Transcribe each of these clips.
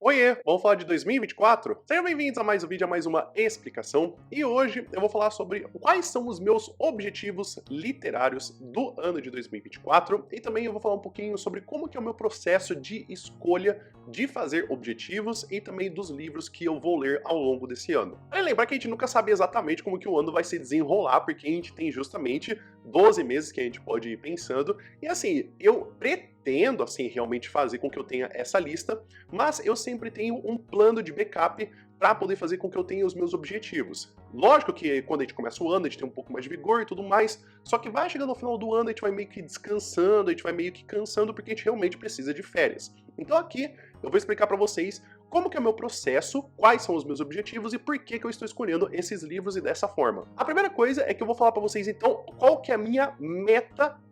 Oiê, vamos falar de 2024? Sejam bem-vindos a mais um vídeo, a mais uma explicação. E hoje eu vou falar sobre quais são os meus objetivos literários do ano de 2024 e também eu vou falar um pouquinho sobre como que é o meu processo de escolha de fazer objetivos e também dos livros que eu vou ler ao longo desse ano. Vale lembrar que a gente nunca sabe exatamente como que o ano vai se desenrolar, porque a gente tem justamente 12 meses que a gente pode ir pensando. E assim, eu pretendo assim realmente fazer com que eu tenha essa lista, mas eu sempre tenho um plano de backup para poder fazer com que eu tenha os meus objetivos. Lógico que quando a gente começa o ano, a gente tem um pouco mais de vigor e tudo mais, só que vai chegando no final do ano, a gente vai meio que descansando, a gente vai meio que cansando porque a gente realmente precisa de férias. Então aqui eu vou explicar para vocês como que é o meu processo, quais são os meus objetivos e por que que eu estou escolhendo esses livros e dessa forma. A primeira coisa é que eu vou falar para vocês então qual que é a minha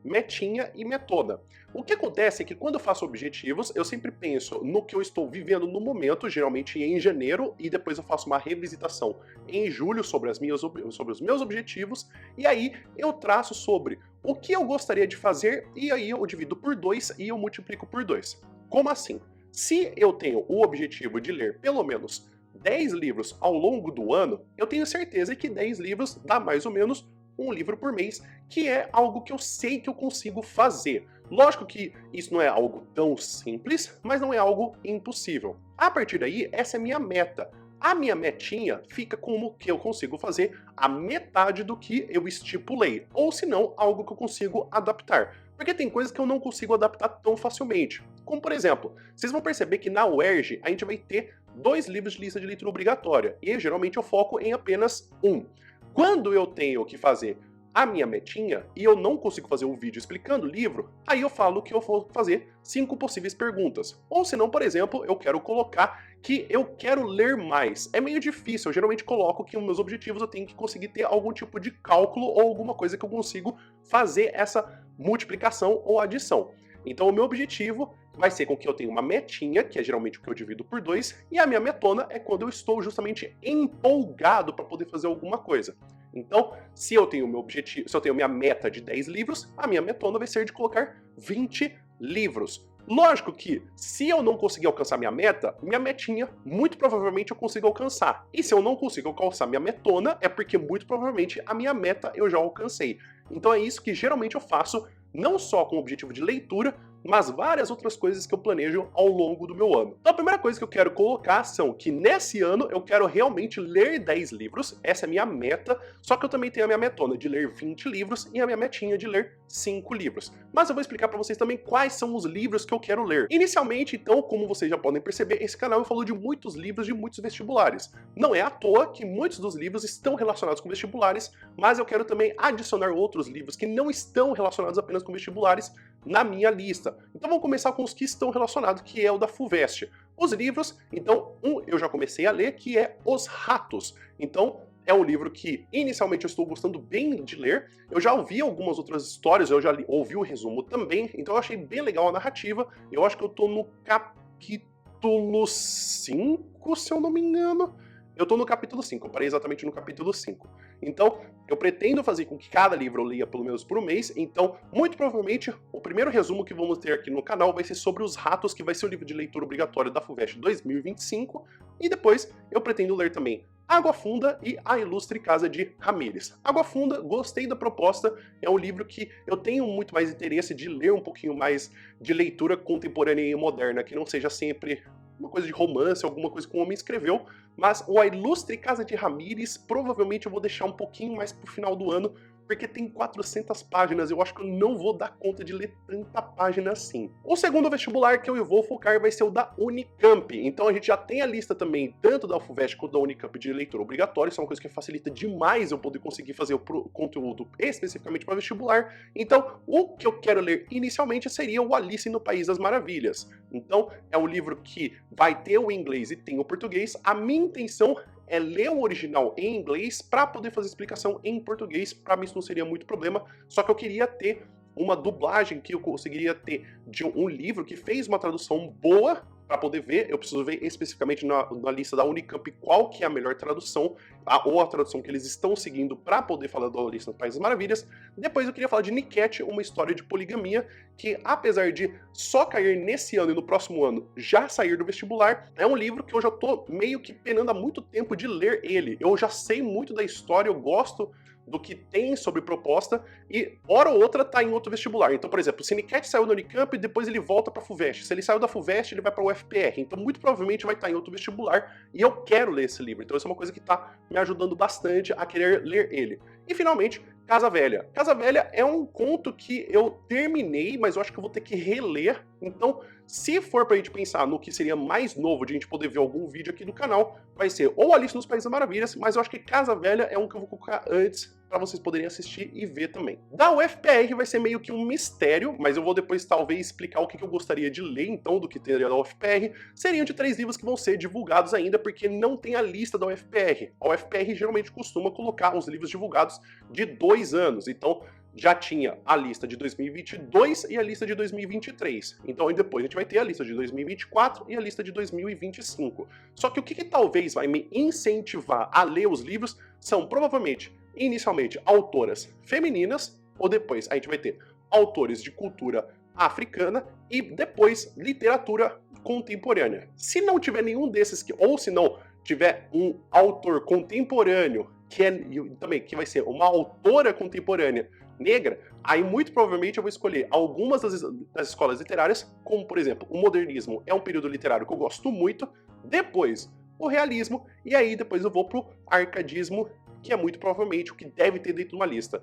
metinha e metona. O que acontece é que quando eu faço objetivos, eu sempre penso no que eu estou vivendo no momento, geralmente em janeiro, e depois eu faço uma revisitação em julho sobre os meus objetivos, e aí eu traço sobre o que eu gostaria de fazer, e aí eu divido por 2 e eu multiplico por 2. Como assim? Se eu tenho o objetivo de ler pelo menos 10 livros ao longo do ano, eu tenho certeza que 10 livros dá mais ou menos um livro por mês, que é algo que eu sei que eu consigo fazer. Lógico que isso não é algo tão simples, mas não é algo impossível. A partir daí, essa é a minha meta. A minha metinha fica como que eu consigo fazer a metade do que eu estipulei, ou se não, algo que eu consigo adaptar. Porque tem coisas que eu não consigo adaptar tão facilmente. Como por exemplo, vocês vão perceber que na UERJ a gente vai ter 2 livros de lista de leitura obrigatória, e geralmente eu foco em apenas um. Quando eu tenho que fazer a minha metinha e eu não consigo fazer um vídeo explicando o livro, aí eu falo que eu vou fazer 5 possíveis perguntas. Ou se não, por exemplo, eu quero colocar que eu quero ler mais. É meio difícil, eu geralmente coloco que os meus objetivos eu tenho que conseguir ter algum tipo de cálculo ou alguma coisa que eu consigo fazer essa multiplicação ou adição. Então o meu objetivo vai ser com que eu tenha uma metinha, que é geralmente o que eu divido por 2, e a minha metona é quando eu estou justamente empolgado para poder fazer alguma coisa. Então, se eu tenho meu objetivo, se eu tenho minha meta de 10 livros, a minha metona vai ser de colocar 20 livros. Lógico que, se eu não conseguir alcançar minha meta, minha metinha, muito provavelmente eu consigo alcançar. E se eu não consigo alcançar minha metona, é porque muito provavelmente a minha meta eu já alcancei. Então é isso que geralmente eu faço, não só com o objetivo de leitura, mas várias outras coisas que eu planejo ao longo do meu ano. Então a primeira coisa que eu quero colocar são que nesse ano eu quero realmente ler 10 livros, essa é a minha meta, só que eu também tenho a minha metona de ler 20 livros e a minha metinha de ler 5 livros. Mas eu vou explicar para vocês também quais são os livros que eu quero ler. Inicialmente, então, como vocês já podem perceber, esse canal falou de muitos livros de muitos vestibulares. Não é à toa que muitos dos livros estão relacionados com vestibulares, mas eu quero também adicionar outros livros que não estão relacionados apenas com vestibulares na minha lista. Então vamos começar com os que estão relacionados, que é o da FUVEST. Os livros, então, eu já comecei a ler, que é Os Ratos. Então, é um livro que inicialmente eu estou gostando bem de ler. Eu já ouvi algumas outras histórias, eu já ouvi o resumo também, então eu achei bem legal a narrativa. Eu acho que eu tô no capítulo 5, se eu não me engano. Eu tô no capítulo 5, eu parei exatamente no capítulo 5. Então, eu pretendo fazer com que cada livro eu leia pelo menos por um mês, então, muito provavelmente, o primeiro resumo que vamos ter aqui no canal vai ser sobre Os Ratos, que vai ser o livro de leitura obrigatório da FUVEST 2025, e depois eu pretendo ler também Água Funda e A Ilustre Casa de Ramírez. Água Funda, gostei da proposta, é um livro que eu tenho muito mais interesse de ler um pouquinho mais de leitura contemporânea e moderna, que não seja sempre uma coisa de romance, alguma coisa que um homem escreveu, mas o A Ilustre Casa de Ramírez provavelmente eu vou deixar um pouquinho mais pro final do ano, porque tem 400 páginas, eu acho que eu não vou dar conta de ler tanta página assim. O segundo vestibular que eu vou focar vai ser o da Unicamp, então a gente já tem a lista também, tanto da FUVEST quanto da Unicamp de leitura obrigatória, isso é uma coisa que facilita demais eu poder conseguir fazer o conteúdo especificamente para vestibular, então o que eu quero ler inicialmente seria o Alice no País das Maravilhas. Então é um livro que vai ter o inglês e tem o português, a minha intenção é ler o original em inglês para poder fazer explicação em português. Para mim isso não seria muito problema, só que eu queria ter uma dublagem que eu conseguiria ter de um livro que fez uma tradução boa para poder ver, eu preciso ver especificamente na lista da Unicamp qual que é a melhor tradução, ou a tradução que eles estão seguindo para poder falar da lista do País das Maravilhas. Depois eu queria falar de Niket, uma história de poligamia, que apesar de só cair nesse ano e no próximo ano já sair do vestibular, é um livro que eu já tô meio que penando há muito tempo de ler ele. Eu já sei muito da história, eu gosto do que tem sobre proposta, e hora ou outra tá em outro vestibular. Então, por exemplo, se Niket saiu da Unicamp, depois ele volta pra FUVEST. Se ele saiu da FUVEST, ele vai pra UFPR. Então, muito provavelmente vai estar em outro vestibular, e eu quero ler esse livro. Então, isso é uma coisa que tá me ajudando bastante a querer ler ele. E, finalmente, Casa Velha. Casa Velha é um conto que eu terminei, mas eu acho que eu vou ter que reler. Então, se for pra gente pensar no que seria mais novo de a gente poder ver algum vídeo aqui do canal, vai ser ou Alice nos Países das Maravilhas, mas eu acho que Casa Velha é um que eu vou colocar antes para vocês poderem assistir e ver também. Da UFPR vai ser meio que um mistério, mas eu vou depois talvez explicar o que eu gostaria de ler, então, do que teria da UFPR. Seriam de 3 livros que vão ser divulgados ainda, porque não tem a lista da UFPR. A UFPR geralmente costuma colocar os livros divulgados de 2 anos, então já tinha a lista de 2022 e a lista de 2023. Então, depois a gente vai ter a lista de 2024 e a lista de 2025. Só que o que talvez vai me incentivar a ler os livros são, provavelmente, inicialmente, autoras femininas, ou depois a gente vai ter autores de cultura africana e depois literatura contemporânea. Se não tiver nenhum desses, ou se não tiver um autor contemporâneo, que vai ser uma autora contemporânea negra, aí muito provavelmente eu vou escolher algumas das escolas literárias, como por exemplo, o modernismo é um período literário que eu gosto muito, depois o realismo, e aí depois eu vou pro arcadismo, que é muito provavelmente o que deve ter dentro de uma lista.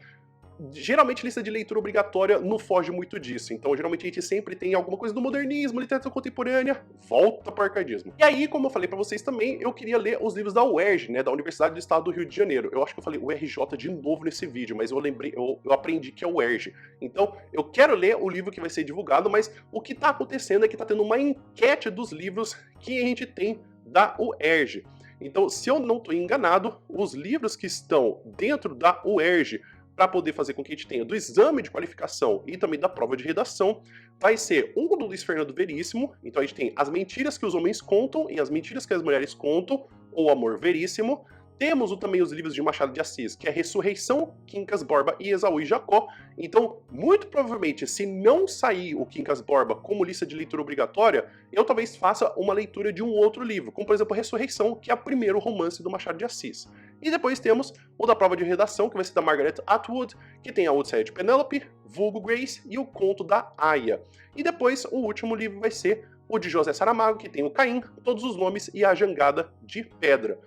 Geralmente lista de leitura obrigatória não foge muito disso, então geralmente a gente sempre tem alguma coisa do modernismo, literatura contemporânea, volta para o arcadismo. E aí, como eu falei para vocês também, eu queria ler os livros da UERJ, né, da Universidade do Estado do Rio de Janeiro. Eu acho que eu falei URJ de novo nesse vídeo, mas eu lembrei, eu aprendi que é UERJ. Então, eu quero ler o livro que vai ser divulgado, mas o que está acontecendo é que está tendo uma enquete dos livros que a gente tem da UERJ. Então, se eu não estou enganado, os livros que estão dentro da UERJ para poder fazer com que a gente tenha do exame de qualificação e também da prova de redação, vai ser um do Luiz Fernando Veríssimo. Então a gente tem As Mentiras que os Homens Contam e As Mentiras que as Mulheres Contam, ou Amor Veríssimo. Temos também os livros de Machado de Assis, que é Ressurreição, Quincas Borba e Esaú e Jacó. Então, muito provavelmente, se não sair o Quincas Borba como lista de leitura obrigatória, eu talvez faça uma leitura de um outro livro, como por exemplo Ressurreição, que é o primeiro romance do Machado de Assis. E depois temos o da prova de redação, que vai ser da Margaret Atwood, que tem a Odisseia de Penélope, Vulgo Grace e o Conto da Aya. E depois, o último livro vai ser o de José Saramago, que tem o Caim, Todos os Nomes e a Jangada de Pedra.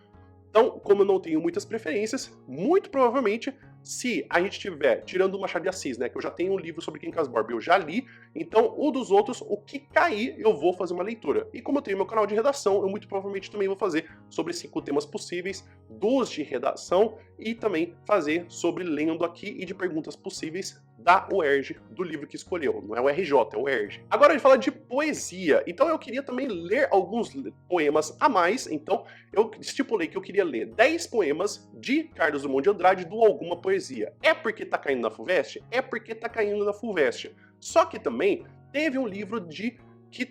Então, como eu não tenho muitas preferências, muito provavelmente, se a gente tiver, tirando o Machado de Assis, né, que eu já tenho um livro sobre Quincas Borba, eu já li, então o dos outros, o que cair, eu vou fazer uma leitura. E como eu tenho meu canal de redação, eu muito provavelmente também vou fazer sobre 5 temas possíveis dos de redação e também fazer sobre lendo aqui e de perguntas possíveis da UERJ, do livro que escolheu. Não é o RJ, é o UERJ. Agora a gente fala de poesia. Então eu queria também ler alguns poemas a mais. Então eu estipulei que eu queria ler 10 poemas de Carlos Drummond de Andrade do Alguma Poesia. É porque tá caindo na FUVEST? É porque tá caindo na FUVEST. Só que também teve um livro que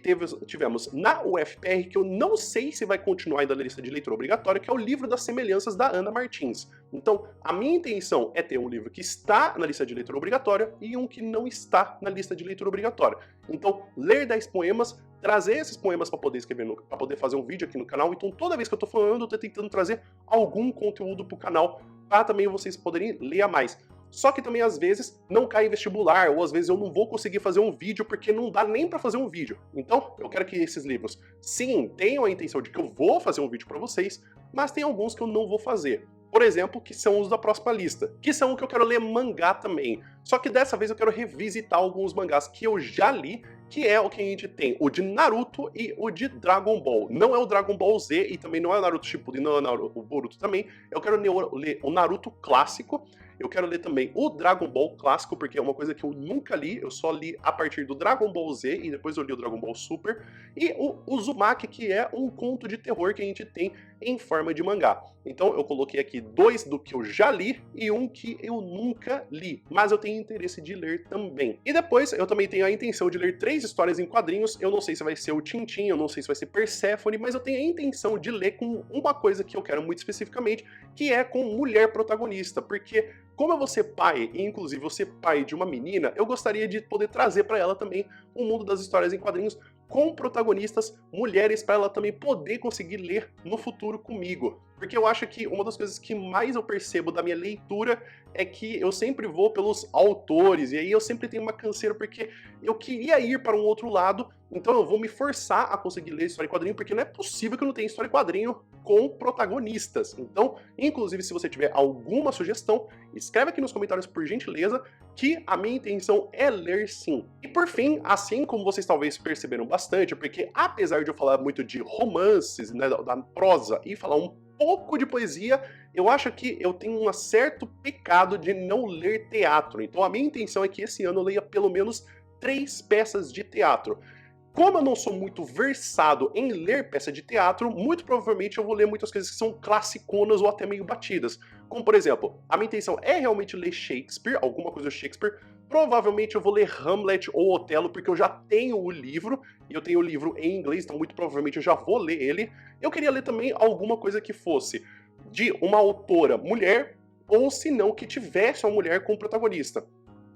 tivemos na UFPR, que eu não sei se vai continuar ainda na lista de leitura obrigatória, que é o livro das semelhanças da Ana Martins. Então, a minha intenção é ter um livro que está na lista de leitura obrigatória e um que não está na lista de leitura obrigatória. Então, ler 10 poemas, trazer esses poemas para poder escrever, para poder fazer um vídeo aqui no canal. Então, toda vez que eu tô falando, eu tô tentando trazer algum conteúdo pro canal, para também vocês poderem ler a mais. Só que também às vezes não cai em vestibular, ou às vezes eu não vou conseguir fazer um vídeo porque não dá nem pra fazer um vídeo. Então, eu quero que esses livros, sim, tenham a intenção de que eu vou fazer um vídeo pra vocês, mas tem alguns que eu não vou fazer. Por exemplo, que são os da próxima lista, que são o que eu quero ler mangá também. Só que dessa vez eu quero revisitar alguns mangás que eu já li, que é o que a gente tem, o de Naruto e o de Dragon Ball. Não é o Dragon Ball Z e também não é o Naruto Shippuden, não é o Boruto também. Eu quero ler o Naruto clássico Eu quero ler também o Dragon Ball clássico, porque é uma coisa que eu nunca li, eu só li a partir do Dragon Ball Z e depois eu li o Dragon Ball Super. E o Uzumaki, que é um conto de terror que a gente tem em forma de mangá. Então eu coloquei aqui 2 do que eu já li e um que eu nunca li, mas eu tenho interesse de ler também. E depois eu também tenho a intenção de ler 3 histórias em quadrinhos. Eu não sei se vai ser o Tintin, eu não sei se vai ser Persephone, mas eu tenho a intenção de ler com uma coisa que eu quero muito especificamente, que é com mulher protagonista, porque como eu vou ser pai, e inclusive vou ser pai de uma menina, eu gostaria de poder trazer para ela também o mundo das histórias em quadrinhos com protagonistas mulheres para ela também poder conseguir ler no futuro comigo. Porque eu acho que uma das coisas que mais eu percebo da minha leitura é que eu sempre vou pelos autores, e aí eu sempre tenho uma canseira porque eu queria ir para um outro lado, então eu vou me forçar a conseguir ler história em quadrinho, porque não é possível que eu não tenha história em quadrinho com protagonistas. Então, inclusive, se você tiver alguma sugestão, escreve aqui nos comentários por gentileza, que a minha intenção é ler sim. E por fim, assim como vocês talvez perceberam bastante, porque apesar de eu falar muito de romances, né, da prosa, e falar um pouco de poesia, eu acho que eu tenho um certo pecado de não ler teatro. Então a minha intenção é que esse ano eu leia pelo menos 3 peças de teatro. Como eu não sou muito versado em ler peça de teatro, muito provavelmente eu vou ler muitas coisas que são classiconas ou até meio batidas. Como, por exemplo, a minha intenção é realmente ler Shakespeare, alguma coisa do Shakespeare. Provavelmente eu vou ler Hamlet ou Otelo, porque eu já tenho o livro, e eu tenho o livro em inglês, então muito provavelmente eu já vou ler ele. Eu queria ler também alguma coisa que fosse de uma autora mulher, ou se não, que tivesse uma mulher como protagonista.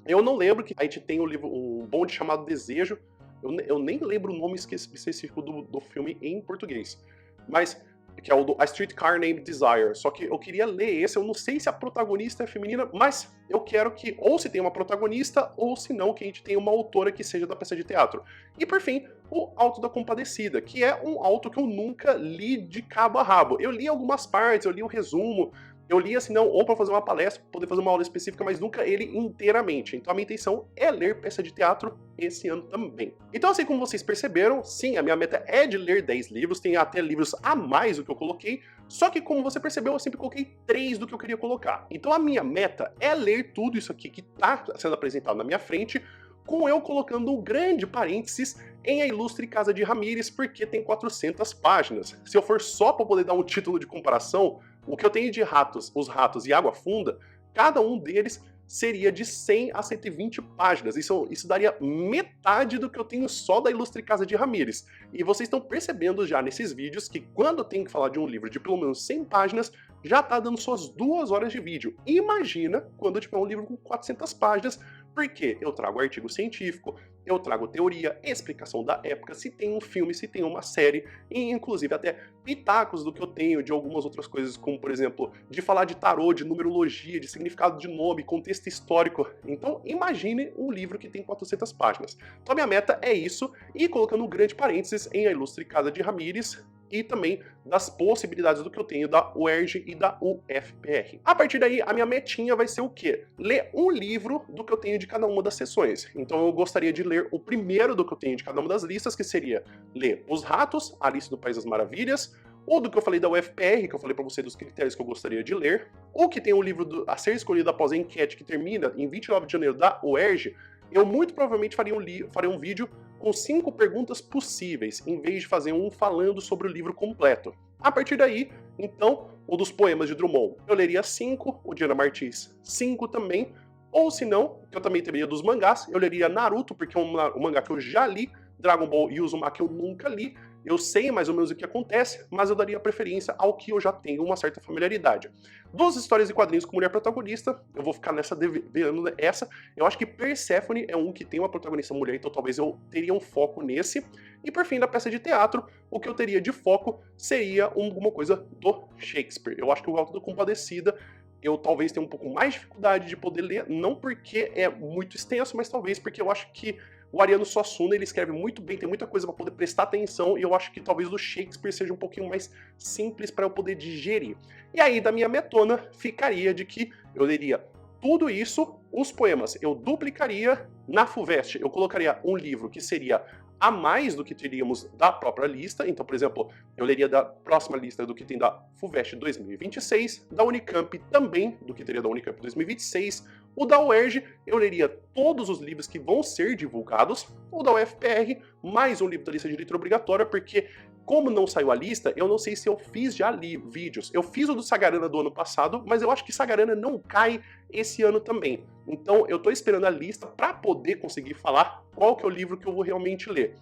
Eu não lembro que a gente tem o livro, um bonde chamado Desejo. Eu nem lembro o nome específico do filme em português. Mas, que é o do A Streetcar Named Desire. Só que eu queria ler esse, eu não sei se a protagonista é feminina, mas eu quero que ou se tem uma protagonista, ou se não, que a gente tenha uma autora que seja da peça de teatro. E por fim, o Auto da Compadecida, que é um auto que eu nunca li de cabo a rabo. Eu li algumas partes, eu li o resumo, eu li assim, não, ou para fazer uma palestra, poder fazer uma aula específica, mas nunca ele inteiramente. Então a minha intenção é ler peça de teatro esse ano também. Então assim como vocês perceberam, sim, a minha meta é de ler 10 livros, tem até livros a mais do que eu coloquei, só que como você percebeu, eu sempre coloquei 3 do que eu queria colocar. Então a minha meta é ler tudo isso aqui que está sendo apresentado na minha frente, com eu colocando um grande parênteses em A Ilustre Casa de Ramírez, porque tem 400 páginas. Se eu for só para poder dar um título de comparação, o que eu tenho de ratos, os ratos e Água Funda, cada um deles seria de 100 a 120 páginas. Isso daria metade do que eu tenho só da Ilustre Casa de Ramírez. E vocês estão percebendo já nesses vídeos que quando eu tenho que falar de um livro de pelo menos 100 páginas, já tá dando suas 2 horas de vídeo. Imagina quando eu tiver um livro com 400 páginas, porque eu trago artigo científico, eu trago teoria, explicação da época, se tem um filme, se tem uma série, e inclusive até pitacos do que eu tenho de algumas outras coisas, como por exemplo, de falar de tarô, de numerologia, de significado de nome, contexto histórico. Então imagine um livro que tem 400 páginas. Então a minha meta é isso, e colocando um grande parênteses em A Ilustre Casa de Ramírez, e também das possibilidades do que eu tenho da UERJ e da UFPR. A partir daí, a minha metinha vai ser o quê? Ler um livro do que eu tenho de cada uma das sessões. Então eu gostaria de ler o primeiro do que eu tenho de cada uma das listas, que seria ler Os Ratos, Alice no País das Maravilhas, ou do que eu falei da UFPR, que eu falei para você dos critérios que eu gostaria de ler, ou que tem um livro a ser escolhido após a enquete que termina em 29 de janeiro da UERJ, eu muito provavelmente faria um vídeo com 5 perguntas possíveis, em vez de fazer um falando sobre o livro completo. A partir daí, então, o dos poemas de Drummond, eu leria 5, o Diana Martins 5 também, ou se não, que eu também teria dos mangás, eu leria Naruto, porque é um mangá que eu já li, Dragon Ball e Uzumaki eu nunca li, eu sei mais ou menos o que acontece, mas eu daria preferência ao que eu já tenho uma certa familiaridade. Duas histórias e quadrinhos com mulher protagonista, eu vou ficar nessa devendo essa. Eu acho que Persephone é um que tem uma protagonista mulher, então talvez eu teria um foco nesse. E por fim, da peça de teatro, o que eu teria de foco seria alguma coisa do Shakespeare. Eu acho que o Auto da Compadecida eu talvez tenha um pouco mais de dificuldade de poder ler, não porque é muito extenso, mas talvez porque eu acho que o Ariano Suassuna, ele escreve muito bem, tem muita coisa para poder prestar atenção, e eu acho que talvez o Shakespeare seja um pouquinho mais simples para eu poder digerir. E aí, da minha metona, ficaria de que eu leria tudo isso, os poemas, eu duplicaria na FUVEST, eu colocaria um livro que seria a mais do que teríamos da própria lista. Então, por exemplo, eu leria da próxima lista do que tem da FUVEST 2026, da Unicamp também, do que teria da Unicamp 2026, o da UERJ, eu leria todos os livros que vão ser divulgados, o da UFPR, mais um livro da lista de leitura obrigatória, porque como não saiu a lista, eu não sei se eu fiz já vídeos. Eu fiz o do Sagarana do ano passado, mas eu acho que Sagarana não cai esse ano também. Então eu tô esperando a lista para poder conseguir falar qual que é o livro que eu vou realmente ler.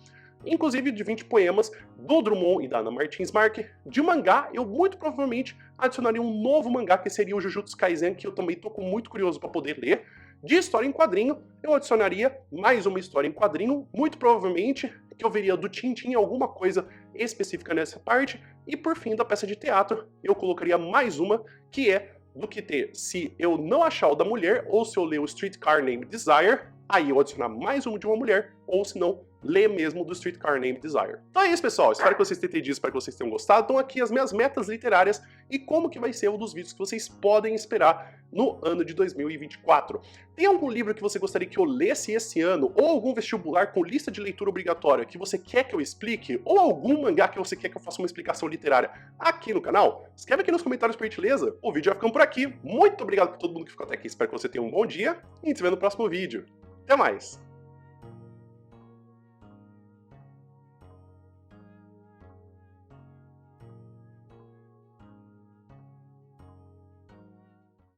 Inclusive de 20 poemas do Drummond e da Ana Martins Mark. De mangá, eu muito provavelmente adicionaria um novo mangá, que seria o Jujutsu Kaisen, que eu também tô muito curioso para poder ler. De história em quadrinho, eu adicionaria mais uma história em quadrinho, muito provavelmente que eu veria do Tintin alguma coisa específica nessa parte. E por fim, da peça de teatro, eu colocaria mais uma, que é do que ter, se eu não achar o da mulher, ou se eu ler o Streetcar Named Desire, aí eu adicionar mais um de uma mulher, ou se não, ler mesmo do Streetcar Named Desire. Então é isso, pessoal. Espero que vocês tenham entendido, espero que vocês tenham gostado. Estão aqui as minhas metas literárias e como que vai ser um dos vídeos que vocês podem esperar no ano de 2024. Tem algum livro que você gostaria que eu lesse esse ano, ou algum vestibular com lista de leitura obrigatória que você quer que eu explique, ou algum mangá que você quer que eu faça uma explicação literária aqui no canal? Escreve aqui nos comentários, por gentileza. O vídeo vai ficando por aqui. Muito obrigado por todo mundo que ficou até aqui. Espero que você tenha um bom dia e a gente se vê no próximo vídeo. Até mais!